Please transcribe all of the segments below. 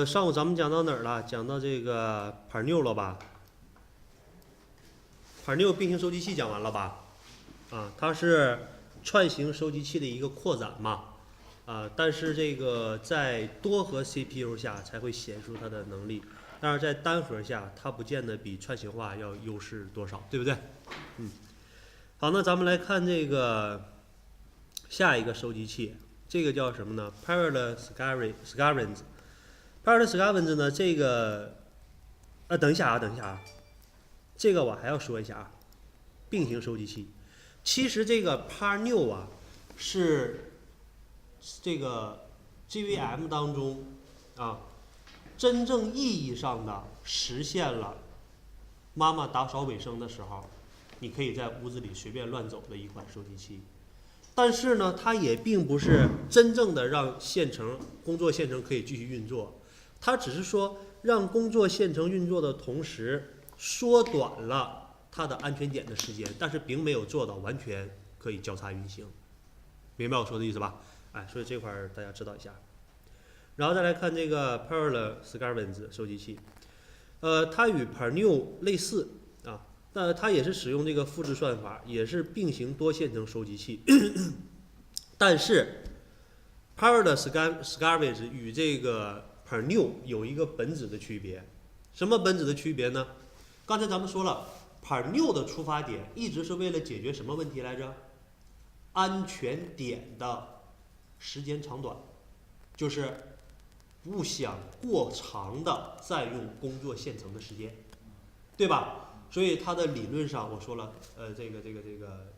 上午咱们讲到哪儿了？讲到这个盘纽了吧？盘纽并行收集器讲完了吧？啊，它是串行收集器的一个扩展嘛。但是这个在多核 CPU 下才会显示出它的能力，但是在单核下，它不见得比串行化要优势多少，对不对？好，那咱们来看这个下一个收集器，这个叫什么呢 ？Parallel Scavenge。Parallel Scavenge 呢，这个等一下啊，这个我还要说一下啊，并行收集器。其实这个 Parnew 啊，是这个 GVM 当中啊，真正意义上的实现了妈妈打扫卫生的时候，你可以在屋子里随便乱走的一款收集器。但是呢，它也并不是真正的让工作线程可以继续运作，它只是说让工作线程运作的同时，缩短了它的安全点的时间，但是并没有做到完全可以交叉运行。明白我说的意思吧？所以这块大家知道一下。然后再来看这个 Parallel Scavenge 收集器，它与 Parnew 类似啊，但它也是使用这个复制算法，也是并行多线程收集器。但是 Parallel Scavenge 与这个 Parnew 有一个本质的区别，什么本质的区别呢？刚才咱们说了 ，Parnew 的出发点一直是为了解决什么问题来着？安全点的时间长短，就是不想过长的占用工作线程的时间，对吧？所以它的理论上我说了，这个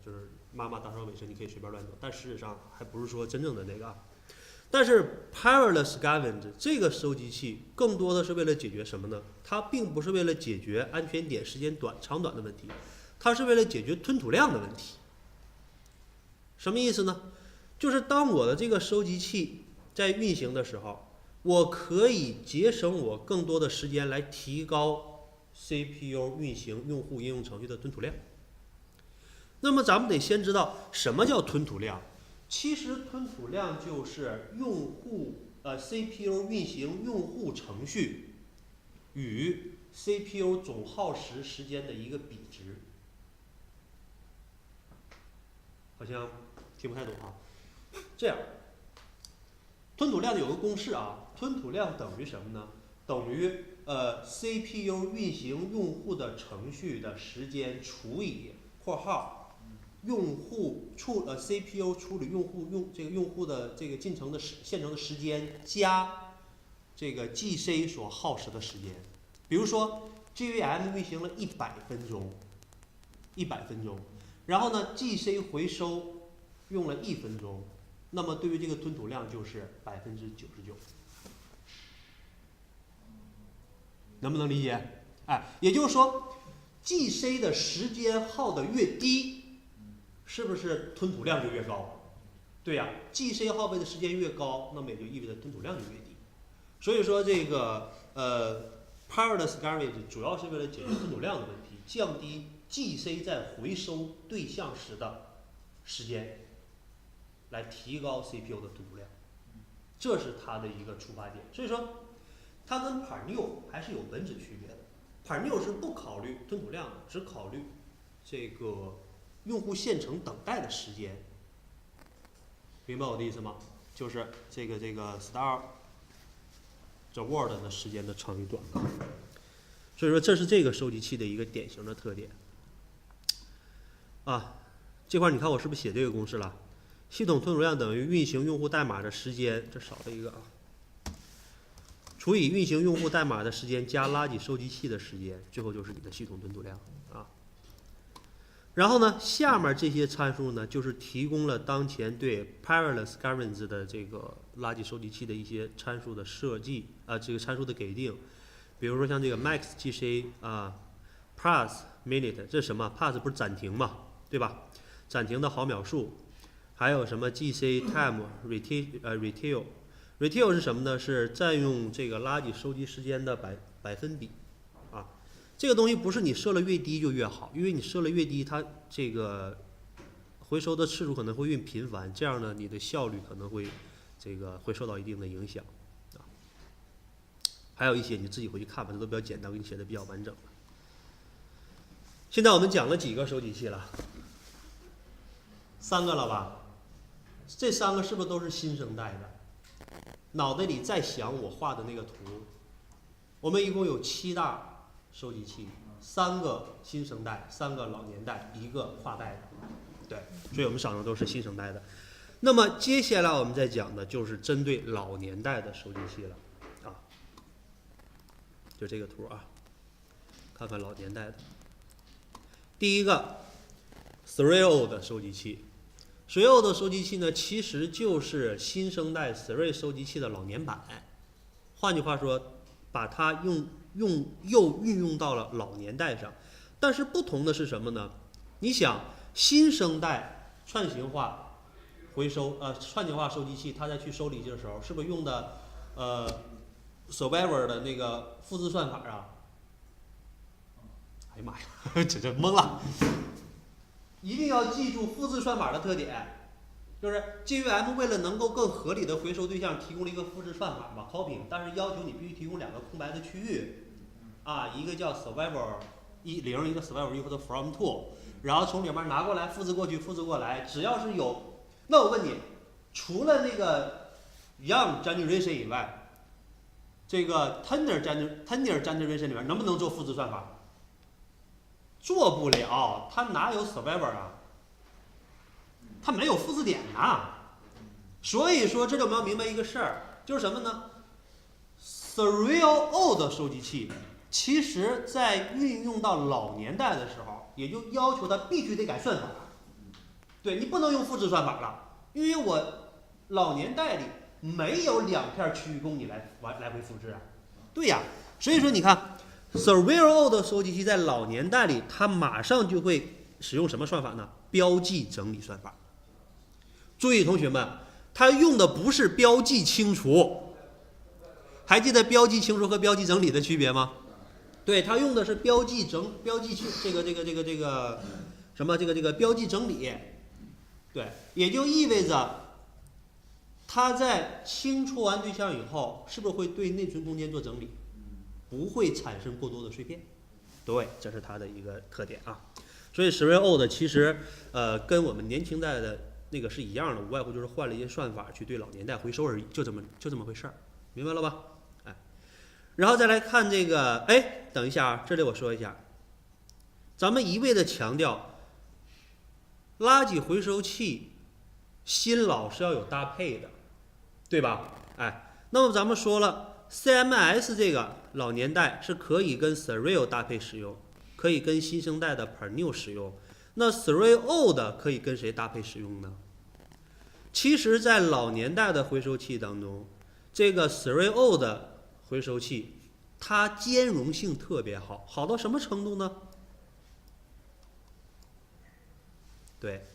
就是妈妈打扫卫生你可以随便乱走，但事实上还不是说真正的那个。但是 Parallel Scavenge 这个收集器更多的是为了解决什么呢？它并不是为了解决安全点时间长短的问题，它是为了解决吞吐量的问题。什么意思呢？就是当我的这个收集器在运行的时候，我可以节省我更多的时间来提高 CPU 运行用户应用程序的吞吐量。那么咱们得先知道什么叫吞吐量。其实吞吐量就是CPU 运行用户程序与 CPU 总耗时间的一个比值。好像听不太懂啊。这样，吞吐量有个公式啊，吞吐量等于什么呢？等于CPU 运行用户的程序的时间除以括号CPU 处理用户的这个进程的线程的时间加这个 GC 所耗时的时间。比如说 GVM 运行了100分钟，100分钟，然后呢 GC 回收用了1分钟，那么对于这个吞吐量就是99%，能不能理解？也就是说 GC 的时间耗的越低，是不是吞吐量就越高？对呀，GC 耗费的时间越高，那么也就意味着吞吐量就越低。所以说这个Parallel Scavenge 主要是为了解决吞吐量的问题，降低 GC 在回收对象时的时间，来提高 CPU 的吞吐量，这是它的一个出发点。所以说，它跟 Parnew 还是有本质区别的。Parnew 是不考虑吞吐量的，只考虑这个用户线程等待的时间。明白我的意思吗？就是这个 Start the World 的时间的长与短。所以说，这是这个收集器的一个典型的特点。这块你看我是不是写这个公式了？系统吞吐量等于运行用户代码的时间，这少了一个除以运行用户代码的时间加垃圾收集器的时间，最后就是你的系统吞吐量然后呢，下面这些参数呢，就是提供了当前对 Parallel Scavenge 的这个垃圾收集器的一些参数的设计这个参数的给定。比如说像这个 max GC plus minute， 这是什么 ？plus 不是暂停嘛，对吧？暂停的毫秒数。还有什么 GC time retail 是什么呢？是占用这个垃圾收集时间的百分比这个东西不是你设了越低就越好，因为你设了越低，它这个回收的次数可能会越频繁，这样呢，你的效率可能会会受到一定的影响还有一些你自己回去看吧，这都比较简单，给你写的比较完整。现在我们讲了几个收集器了？3个了吧？这3个是不是都是新生代的？脑袋里再想我画的那个图，我们一共有7大收集器，3个新生代，3个老年代，1个跨代的。对，所以我们少用都是新生代的。那么接下来我们再讲的就是针对老年代的收集器了，啊，就这个图啊，看看老年代的。第一个 3.0 的收集器，3.0的收集器呢，其实就是新生代 3 收集器的老年版。换句话说，把它又运用到了老年代上。但是不同的是什么呢？你想，新生代串行化串行化收集器，它在去收理的时候，是不是用的Survivor 的那个复制算法啊？哎呀妈呀，这懵了！一定要记住复制算法的特点，就是 GVM 为了能够更合理的回收对象，提供了一个复制算法嘛 ，copying， 但是要求你必须提供2个空白的区域，啊，一个叫 Survivor 10，一个 Survivor 1或者 From to， 然后从里面拿过来复制过去，复制过来，只要是有，那我问你，除了那个 Young Generation 以外，这个 Tender Generation 里面能不能做复制算法？做不了，它哪有 Survivor 啊？它没有复制点呐。所以说，这就我们要明白一个事儿，就是什么呢 ？3.0 的收集器，其实在运用到老年代的时候，也就要求它必须得改算法。对，你不能用复制算法了，因为我老年代里没有2片区域供你来回复制啊。对呀，所以说你看。3.0 的收集器在老年代里，它马上就会使用什么算法呢？标记整理算法。注意，同学们，它用的不是标记清除，还记得标记清除和标记整理的区别吗？对，它用的是标记什么标记整理。对，也就意味着它在清除完对象以后，是不是会对内存空间做整理？不会产生过多的碎片，对，这是它的一个特点啊。所以3.0的其实跟我们年轻代的那个是一样的，无外乎就是换了一些算法去对老年代回收而已，就这么回事儿，明白了吧？哎，然后再来看这个，哎，等一下啊，这里我说一下，咱们一味的强调垃圾回收器新老是要有搭配的，对吧？哎，那么咱们说了。CMS 这个老年代是可以跟 3.0 搭配使用，可以跟新生代的 Pernil 使用。那 3.0 的可以跟谁搭配使用呢？其实，在老年代的回收器当中，这个 3.0 的回收器，它兼容性特别好，好到什么程度呢？对，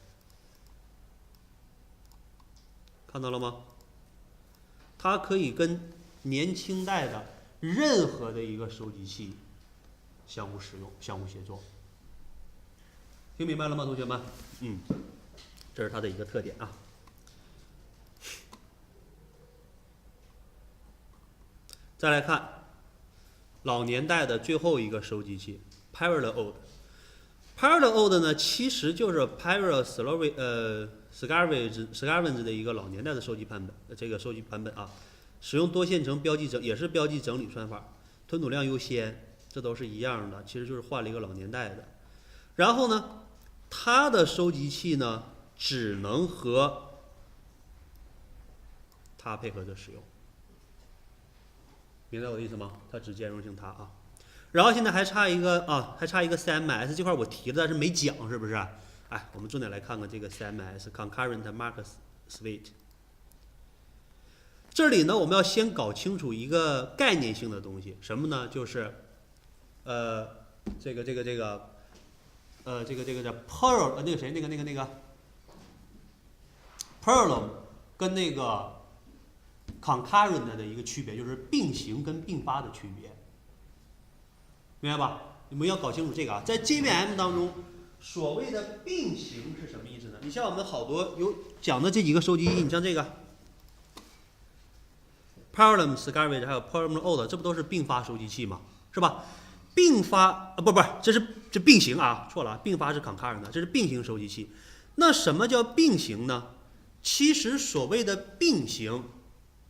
看到了吗？它可以跟年轻代的任何的一个收集器相互使用、相互协作，听明白了吗，同学们？这是它的一个特点啊。再来看老年代的最后一个收集器 Parallel-old。Parallel-old 呢，其实就是 Parallel Scavenge 的一个老年代的收集版本，这个收集版本啊。使用多线程也是标记整理算法，吞吐量优先，这都是一样的，其实就是换了一个老年代的。然后呢，它的收集器呢只能和它配合着使用，明白我的意思吗？它只兼容性它啊。然后现在还差一个CMS 这块我提了，但是没讲，是不是？哎，我们重点来看看这个 CMS Concurrent Mark Suite。这里呢，我们要先搞清楚一个概念性的东西，什么呢？就是，这个叫 Parallel 那个 Parallel 跟那个 Concurrent 的一个区别，就是并行跟并发的区别，明白吧？你们要搞清楚这个啊，在 JVM 当中，所谓的并行是什么意思呢？你像我们好多有讲的这几个收集器，你像这个。Parallel Scavenge 还有 Parallel Old， 这不都是并发收集器吗？是吧？并发不，这并行啊，错了，并发是 concurrent， 这是并行收集器。那什么叫并行呢？其实所谓的并行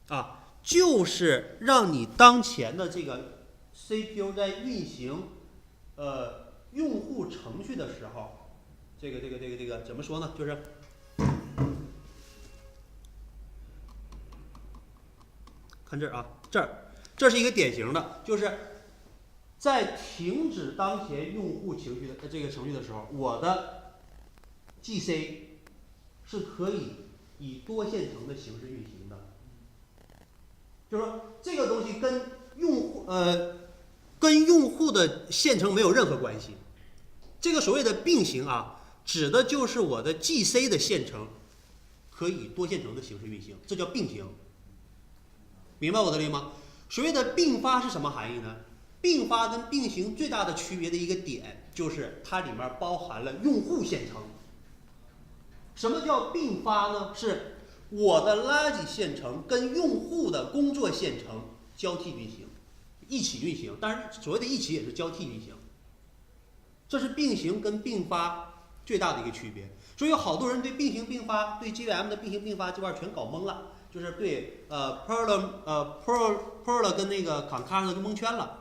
啊，就是让你当前的这个 CPU 在运行用户程序的时候，这个怎么说呢？就是看这儿啊，这是一个典型的，就是在停止当前用户情绪的这个程序的时候，我的 GC 是可以以多线程的形式运行的。就是说，这个东西跟用户的线程没有任何关系。这个所谓的并行啊，指的就是我的 GC 的线程可以以多线程的形式运行，这叫并行。明白我的意思吗？所谓的并发是什么含义呢？并发跟并行最大的区别的一个点，就是它里面包含了用户线程。什么叫并发呢？是我的垃圾线程跟用户的工作线程交替运行，一起运行。当然，所谓的一起也是交替运行。这是并行跟并发最大的一个区别。所以有好多人对并行并发、对 JVM 的并行并发这块全搞懵了，就是对Perl 跟那个 Concurrent 就蒙圈了。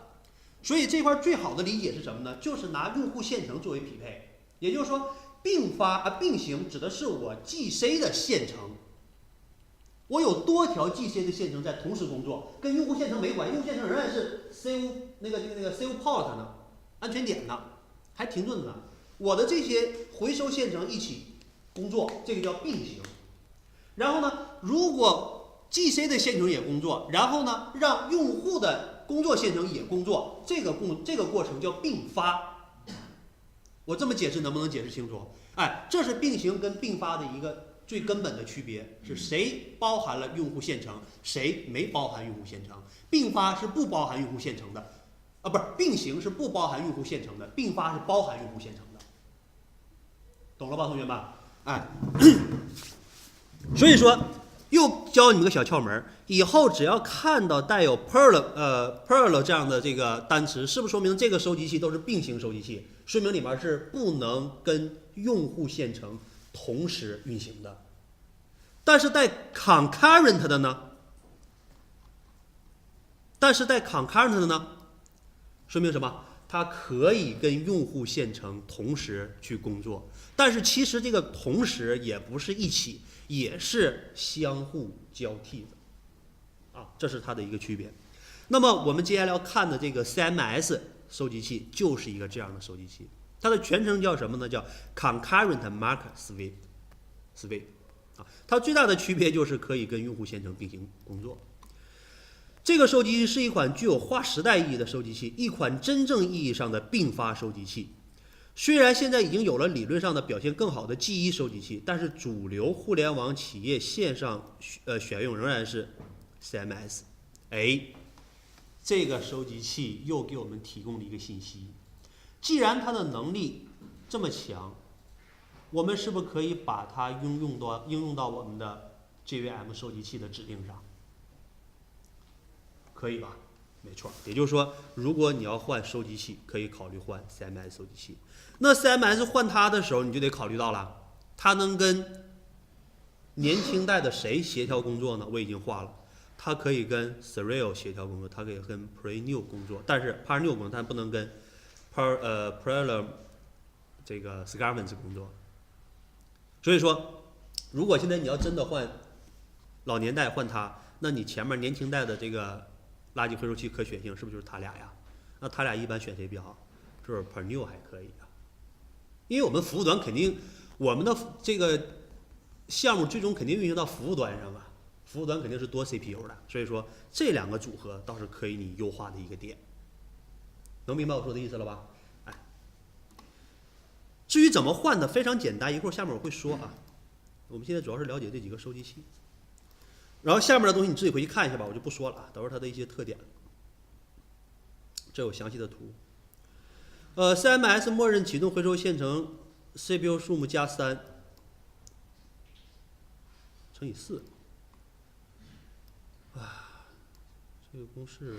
所以这块最好的理解是什么呢？就是拿用户线程作为匹配，也就是说，并行指的是我 GC 的线程，我有多条 GC 的线程在同时工作，跟用户线程没关系，用户线程仍然是 CU 那个 CU port 呢，安全点呢，还停顿呢。我的这些回收线程一起工作，这个叫并行。然后呢，如果 GC 的线程也工作，然后呢，让用户的工作线程也工作，这个过程叫并发。我这么解释能不能解释清楚？哎，这是并行跟并发的一个最根本的区别，是谁包含了用户线程，谁没包含用户线程。并发是不包含用户线程的，不是并行是不包含用户线程的，并发是包含用户线程的，懂了吧，同学们？哎，所以说又教你们个小窍门，以后只要看到带有 Perl 这样的这个单词，是不是说明这个收集器都是并行收集器？说明里面是不能跟用户线程同时运行的。但是带 concurrent 的呢？说明什么？它可以跟用户线程同时去工作，但是其实这个同时也不是一起，也是相互交替的，啊，这是它的一个区别。那么我们接下来要看的这个 CMS 收集器就是一个这样的收集器，它的全称叫什么呢？叫 Concurrent Mark Swift，啊，它最大的区别就是可以跟用户线程并行工作。这个收集器是一款具有划时代意义的收集器，一款真正意义上的并发收集器。虽然现在已经有了理论上的表现更好的 G1 收集器，但是主流互联网企业线上选用仍然是 CMS。哎，这个收集器又给我们提供了一个信息：既然它的能力这么强，我们是不是可以把它应用到我们的 JVM 收集器的指令上？可以吧？没错，也就是说，如果你要换收集器，可以考虑换 CMS 收集器。那 CMS 换它的时候，你就得考虑到了，它能跟年轻代的谁协调工作呢？我已经画了，它可以跟 Serial 协调工作，它可以跟 Pre-New 工作，但是 Par-New 工作，它不能跟 Parallel 这个 Scavenge 工作。所以说，如果现在你要真的换老年代换它，那你前面年轻代的这个垃圾回收器可选性是不是就是它俩呀？那它俩一般选谁比较好？是不是 Per-New 还可以啊？因为我们服务端肯定，我们的这个项目最终肯定运行到服务端上啊，服务端肯定是多 CPU 的，所以说这两个组合倒是可以你优化的一个点。能明白我说的意思了吧？哎，至于怎么换的，非常简单，一会儿下面我会说啊。我们现在主要是了解这几个收集器。然后下面的东西你自己回去看一下吧，我就不说了啊，都是它的一些特点。这有详细的图。CMS 默认启动回收线程 CPU 数目加3乘以4，这个公式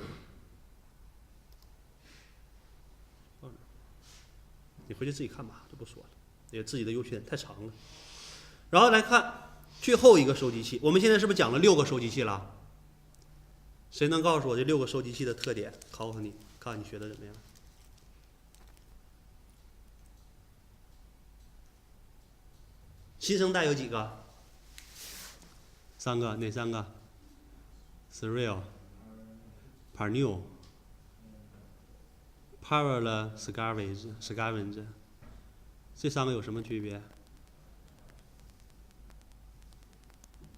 放哪儿？你回去自己看吧，就不说了，也自己的优缺点太长了。然后来看最后一个收集器，我们现在是不是讲了6个收集器了？谁能告诉我这6个收集器的特点？考考你，看看你学的怎么样？新生代有几个？3个，哪3个 ？Serial、Purdue、Parallel Scavenge， 这3个有什么区别？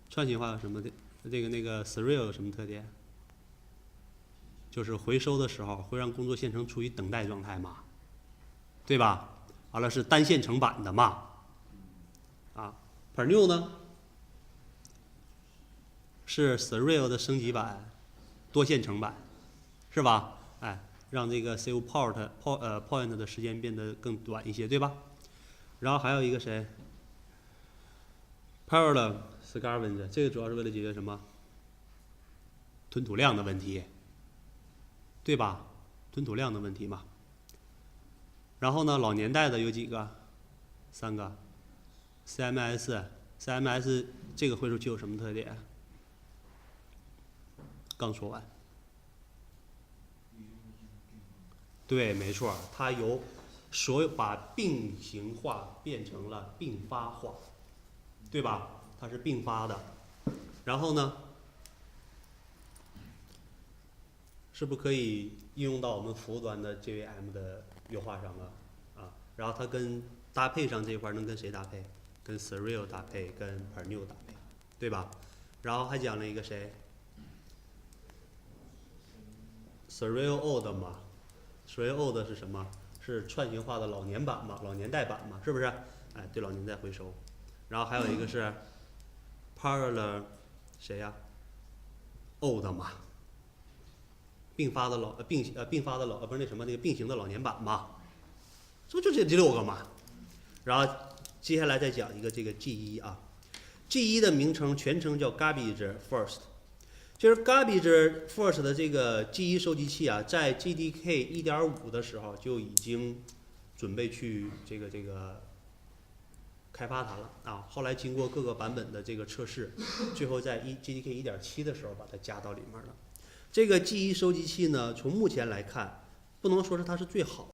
串行化有什么的？那个 Serial 有什么特点？就是回收的时候会让工作线程处于等待状态嘛，对吧？完了是单线程版的嘛，啊 ，Purdue 呢是 Serial 的升级版，多线程版，是吧？哎，让这个 save point 的时间变得更短一些，对吧？然后还有一个谁 ？Parallel Scavenge， 这个主要是为了解决什么？吞吐量的问题，对吧？吞吐量的问题嘛。然后呢，老年代的有几个？3个。CMS 这个回收器有什么特点？刚说完。对，没错，它由所有把并行化变成了并发化，对吧？它是并发的。然后呢，是不是可以应用到我们服务端的 JVM 的优化上啊？然后它跟搭配上这一块能跟谁搭配？跟 Serial 搭配，跟 Purdue 搭配，对吧？然后还讲了一个谁 ？Serial Old 嘛 ，Serial Old 是什么？是串行化的老年版嘛，老年代版嘛，是不是？哎，对老年代回收。然后还有一个是 Parallel 谁呀？Old 嘛。并发的不是那什么那个并行的老年版嘛，这不就这6个嘛？然后接下来再讲一个这个 G1 啊 ，G1 的名称全称叫 Garbage First， 就是 Garbage First 的这个 G1 收集器啊，在 JDK 1.5的时候就已经准备去这个开发它了啊。后来经过各个版本的这个测试，最后在JDK 1.7的时候把它加到里面了。这个 G1 收集器呢，从目前来看，不能说是它是最好